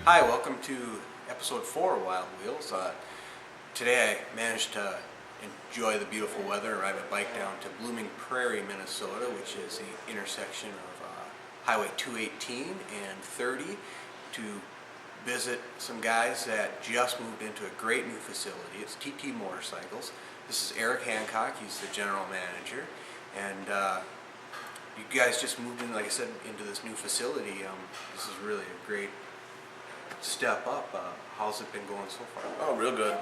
Hi, welcome to episode 4 of Wild Wheels. Today I managed to enjoy the beautiful weather and ride my bike down to Blooming Prairie, Minnesota, which is the intersection of Highway 218 and 30, to visit some guys that just moved into a great new facility. It's TT Motorcycles. This is Eric Hancock, he's the general manager, and you guys just moved in, like I said, into this new facility. This is really a great step up. How's it been going so far? Oh, real good.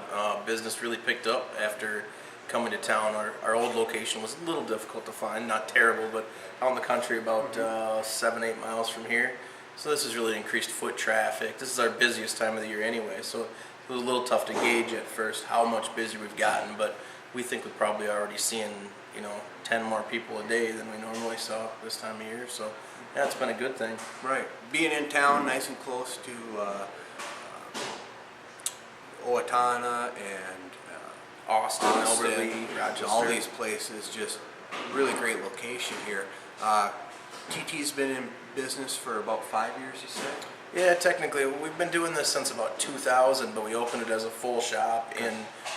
Business really picked up after coming to town. Our old location was a little difficult to find, not terrible, but out in the country about 7-8 miles from here. So this has really increased foot traffic. This is our busiest time of the year anyway, so it was a little tough to gauge at first how much busier we've gotten, but we think we're probably already seeing 10 more people a day than we normally saw this time of year. So yeah, it's been a good thing. Right. Being in town, nice and close to Owatonna and Austin, Elberly, Rochester. All these places, just really great location here. TT's been in business for about 5 years, you said? Yeah, technically, we've been doing this since about 2000, but we opened it as a full shop in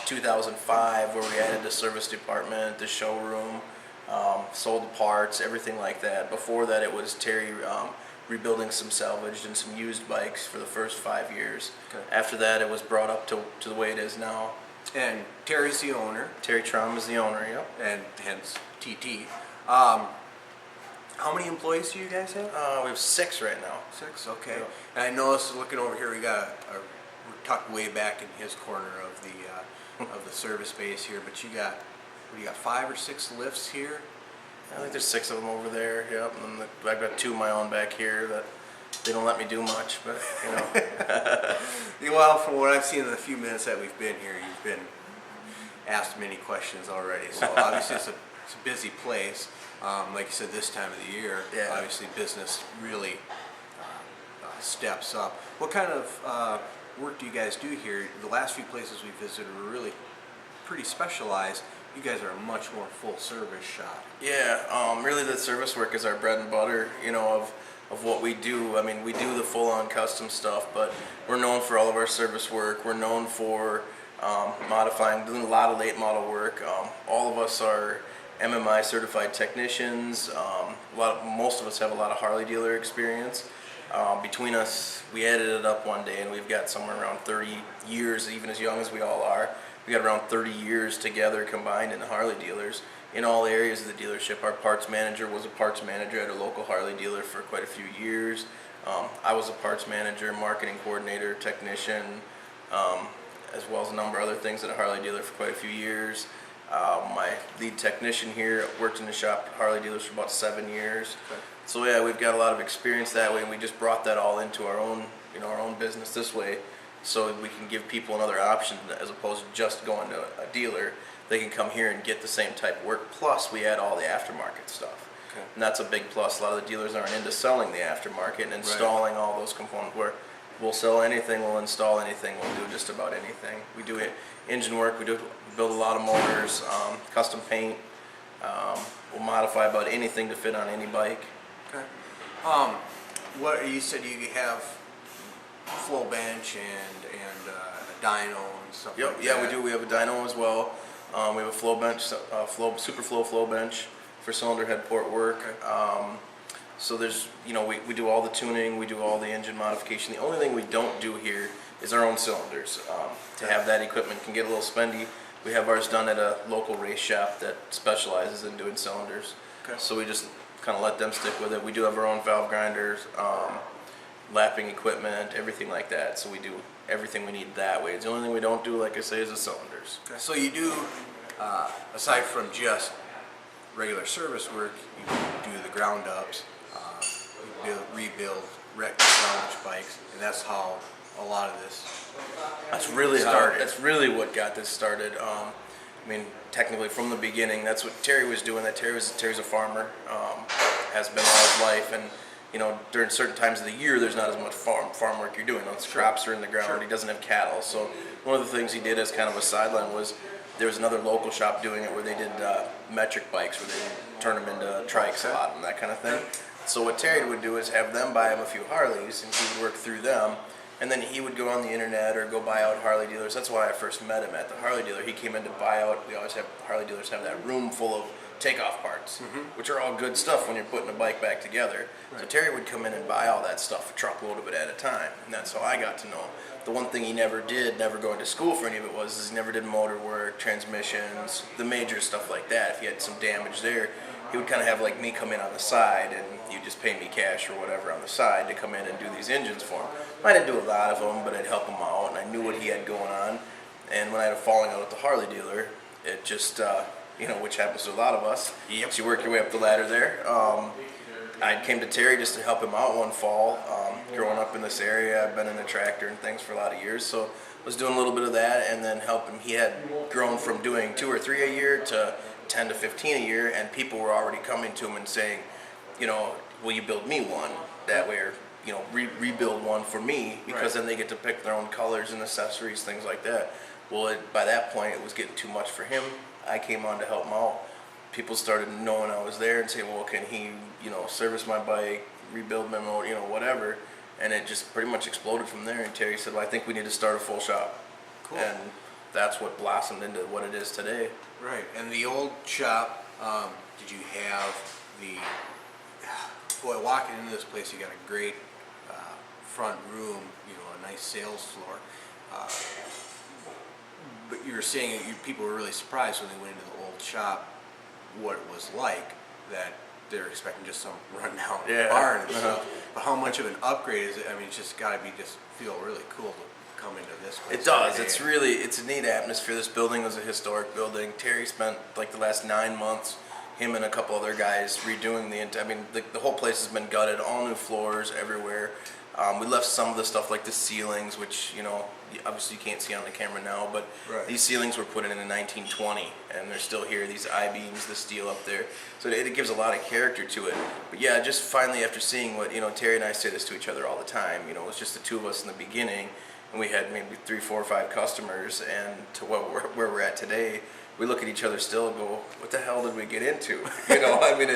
2005, where we added the service department, the showroom, sold the parts, everything like that. Before that, it was Terry rebuilding some salvaged and some used bikes for the first 5 years. Okay. After that, it was brought up to the way it is now. And Terry's the owner. Terry Trum is the owner, yep. And hence TT. How many employees do you guys have? We have 6 right now. 6, okay. Yep. And I noticed, looking over here, we're tucked way back in his corner of the service base here. But you got 5 or 6 lifts here. I think there's 6 of them over there. Yep. And then I've got 2 of my own back here that they don't let me do much, but Well, from what I've seen in the few minutes that we've been here, you've been asked many questions already. So obviously it's a busy place. Like you said, this time of the year, yeah. Obviously business really steps up. What kind of work do you guys do here? The last few places we visited were really pretty specialized. You guys are a much more full service shop. Yeah, really the service work is our bread and butter, of what we do. I mean, we do the full-on custom stuff, but we're known for all of our service work. We're known for modifying, doing a lot of late model work. All of us are MMI certified technicians. Most of us have a lot of Harley dealer experience. Between us, we added it up one day, and we've got somewhere around 30 years, even as young as we all are. We got around 30 years together combined in the Harley dealers in all areas of the dealership. Our parts manager was a parts manager at a local Harley dealer for quite a few years. I was a parts manager, marketing coordinator, technician, as well as a number of other things at a Harley dealer for quite a few years. My lead technician here worked in the shop at Harley dealers for about 7 years. Okay. So yeah, we've got a lot of experience that way, and we just brought that all into our own, our own business this way, so we can give people another option as opposed to just going to a dealer. They can come here and get the same type of work. Plus, we add all the aftermarket stuff, Okay. and that's a big plus. A lot of the dealers aren't into selling the aftermarket and installing all those components. Where we'll sell anything, we'll install anything, we'll do just about anything. We do engine work, we build a lot of motors, custom paint. We'll modify about anything to fit on any bike. Okay. What you said you have flow bench and a dyno and stuff. Yep. Like Yeah, that. we do. We have a dyno as well. We have a flow bench, super flow bench for cylinder head port work. So there's, we do all the tuning, we do all the engine modification. The only thing we don't do here is our own cylinders. To have that equipment can get a little spendy. We have ours done at a local race shop that specializes in doing cylinders. Okay. So we just kind of let them stick with it. We do have our own valve grinders, lapping equipment, everything like that. So we do everything we need that way. It's the only thing we don't do, like I say, is the cylinders. Okay. So you do, aside from just regular service work, you do the ground ups, you rebuild wrecked salvage bikes, and that's how a lot of this That's really started. That's really what got this started. Technically from the beginning, that's what Terry was doing. Terry's a farmer, has been all his life, and during certain times of the year, there's not as much farm work you're doing. Those crops are in the ground. Sure. He doesn't have cattle, so one of the things he did as kind of a sideline was there was another local shop doing it where they did metric bikes, where they turn them into trikes a lot and that kind of thing. So what Terry would do is have them buy him a few Harleys, and he would work through them, And then he would go on the internet or go buy out Harley dealers. That's why I first met him at the Harley dealer. He came in to buy out. We always have Harley dealers have that room full of takeoff parts, which are all good stuff when you're putting a bike back together. Right. So Terry would come in and buy all that stuff, a truckload of it at a time, and that's how I got to know him. The one thing he never did, never going to school for any of it, is he never did motor work, transmissions, the major stuff like that. If he had some damage there, he would kind of have like me come in on the side, and you just pay me cash or whatever on the side to come in and do these engines for him. I didn't do a lot of them, but I'd help him out, and I knew what he had going on. And when I had a falling out with the Harley dealer, it just, which happens to a lot of us. Yep. So you work your way up the ladder there. I came to Terry just to help him out one fall. Growing up in this area, I've been in a tractor and things for a lot of years, so I was doing a little bit of that and then helped him. He had grown from doing 2 or 3 a year to 10 to 15 a year, and people were already coming to him and saying, will you build me one? That way, or rebuild one for me, because then they get to pick their own colors and accessories, things like that. Well, by that point, it was getting too much for him. I came on to help him out. People started knowing I was there and saying, well, can he, service my bike, rebuild my motor, whatever. And it just pretty much exploded from there. And Terry said, well, I think we need to start a full shop. Cool. And that's what blossomed into what it is today. Right. And the old shop, did you have boy, walking into this place, you got a great front room, a nice sales floor. But you were saying that people were really surprised when they went into the old shop what it was like, that they're expecting just some rundown barn and stuff. But how much of an upgrade is it? I mean, it's just got to feel really cool to come into this place. It does. It's a neat atmosphere. This building was a historic building. Terry spent like the last 9 months, him and a couple other guys, redoing the whole place has been gutted, all new floors everywhere. We left some of the stuff like the ceilings, which, obviously you can't see on the camera now, but these ceilings were put in 1920, and they're still here, these I-beams, the steel up there. So it gives a lot of character to it. But yeah, just finally after seeing what, Terry and I say this to each other all the time, it was just the two of us in the beginning, and we had maybe 3, 4, or 5 customers, and to where we're at today, we look at each other still and go, what the hell did we get into? I mean,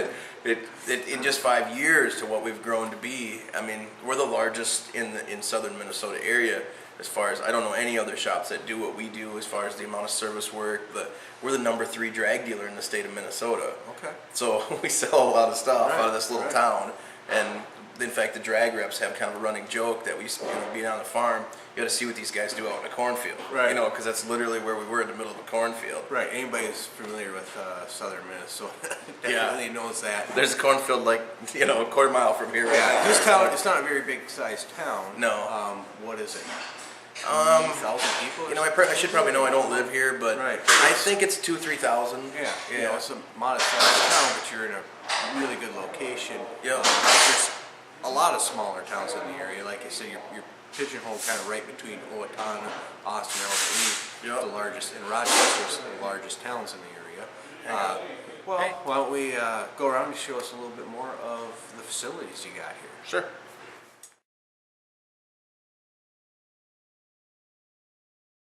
it in just 5 years to what we've grown to be. I mean, we're the largest in southern Minnesota area as far as, I don't know any other shops that do what we do as far as the amount of service work. We're the number 3 drag dealer in the state of Minnesota. Okay. So we sell a lot of stuff out of this little town, and in fact, the drag reps have kind of a running joke that we, being on the farm, you got to see what these guys do out in a cornfield, because that's literally where we were in the middle of a cornfield. Right. Anybody who's familiar with southern Minnesota definitely knows that. There's a cornfield like a quarter mile from here. Yeah. This town, it's not a very big sized town. No. What is it? 1,000 people. I should probably know. I don't live here, but I think it's 2,000 to 3,000. Yeah. It's a modest sized town, but you're in a really good location. Yeah. There's a lot of smaller towns in the area. Like I said, you're pigeonholed kind of right between Owatonna, Austin, and the largest, and Rochester's the largest towns in the area. Why don't we go around and show us a little bit more of the facilities you got here? Sure.